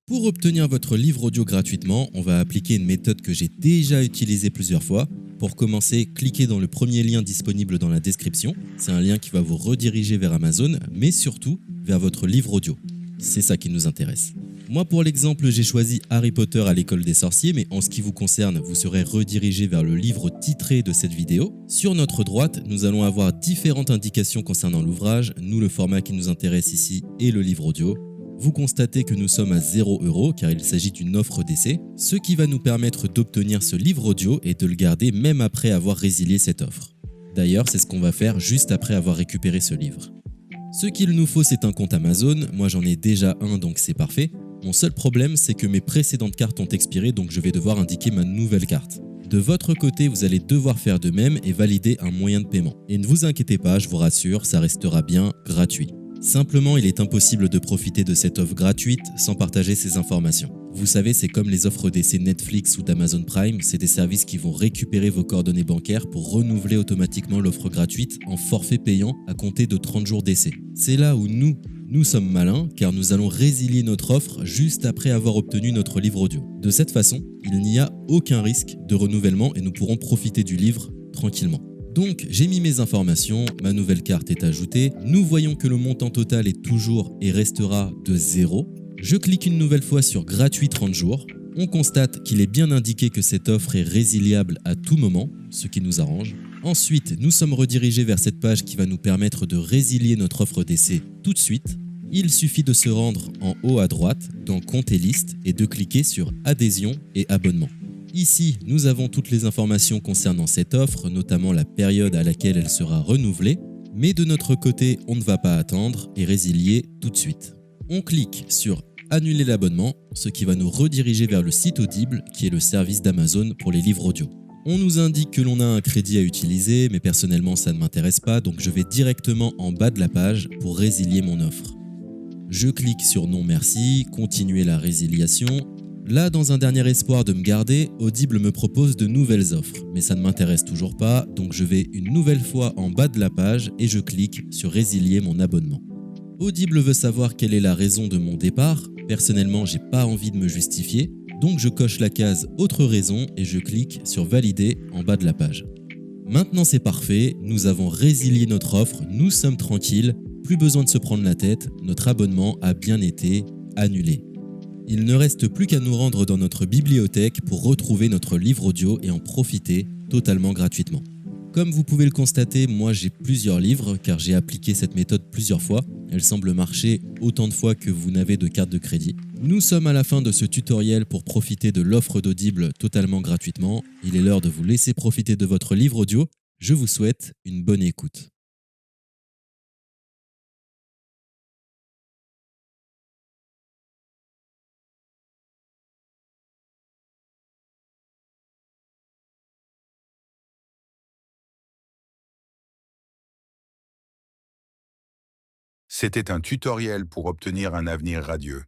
Pour obtenir votre livre audio gratuitement, on va appliquer une méthode que j'ai déjà utilisée plusieurs fois. Pour commencer, cliquez dans le premier lien disponible dans la description. C'est un lien qui va vous rediriger vers Amazon, mais surtout vers votre livre audio. C'est ça qui nous intéresse. Moi, pour l'exemple, j'ai choisi Harry Potter à l'école des sorciers, mais en ce qui vous concerne, vous serez redirigé vers le livre titré de cette vidéo. Sur notre droite, nous allons avoir différentes indications concernant l'ouvrage. Nous, le format qui nous intéresse ici est le livre audio. Vous constatez que nous sommes à 0 € car il s'agit d'une offre d'essai, ce qui va nous permettre d'obtenir ce livre audio et de le garder même après avoir résilié cette offre. D'ailleurs, c'est ce qu'on va faire juste après avoir récupéré ce livre. Ce qu'il nous faut, c'est un compte Amazon. Moi, j'en ai déjà un, donc c'est parfait. Mon seul problème, c'est que mes précédentes cartes ont expiré, donc je vais devoir indiquer ma nouvelle carte. De votre côté, vous allez devoir faire de même et valider un moyen de paiement. Et ne vous inquiétez pas, je vous rassure, ça restera bien gratuit. Simplement, il est impossible de profiter de cette offre gratuite sans partager ces informations. Vous savez, c'est comme les offres d'essai Netflix ou d'Amazon Prime, c'est des services qui vont récupérer vos coordonnées bancaires pour renouveler automatiquement l'offre gratuite en forfait payant à compter de 30 jours d'essai. C'est là où nous sommes malins car nous allons résilier notre offre juste après avoir obtenu notre livre audio. De cette façon, il n'y a aucun risque de renouvellement et nous pourrons profiter du livre tranquillement. Donc j'ai mis mes informations, ma nouvelle carte est ajoutée, nous voyons que le montant total est toujours et restera de 0. Je clique une nouvelle fois sur gratuit 30 jours, on constate qu'il est bien indiqué que cette offre est résiliable à tout moment, ce qui nous arrange. Ensuite, nous sommes redirigés vers cette page qui va nous permettre de résilier notre offre d'essai tout de suite. Il suffit de se rendre en haut à droite dans Compte et liste et de cliquer sur Adhésion et abonnement. Ici, nous avons toutes les informations concernant cette offre, notamment la période à laquelle elle sera renouvelée, mais de notre côté, on ne va pas attendre et résilier tout de suite. On clique sur Annuler l'abonnement, ce qui va nous rediriger vers le site Audible, qui est le service d'Amazon pour les livres audio. On nous indique que l'on a un crédit à utiliser, mais personnellement ça ne m'intéresse pas, donc je vais directement en bas de la page pour résilier mon offre. Je clique sur Non merci, continuer la résiliation. Là, dans un dernier espoir de me garder, Audible me propose de nouvelles offres, mais ça ne m'intéresse toujours pas, donc je vais une nouvelle fois en bas de la page et je clique sur Résilier mon abonnement. Audible veut savoir quelle est la raison de mon départ. Personnellement, j'ai pas envie de me justifier, donc je coche la case Autre raison et je clique sur Valider en bas de la page. Maintenant c'est parfait, nous avons résilié notre offre, nous sommes tranquilles, plus besoin de se prendre la tête, notre abonnement a bien été annulé. Il ne reste plus qu'à nous rendre dans notre bibliothèque pour retrouver notre livre audio et en profiter totalement gratuitement. Comme vous pouvez le constater, moi j'ai plusieurs livres car j'ai appliqué cette méthode plusieurs fois. Elle semble marcher autant de fois que vous n'avez de carte de crédit. Nous sommes à la fin de ce tutoriel pour profiter de l'offre d'Audible totalement gratuitement. Il est l'heure de vous laisser profiter de votre livre audio. Je vous souhaite une bonne écoute. C'était un tutoriel pour obtenir un avenir radieux.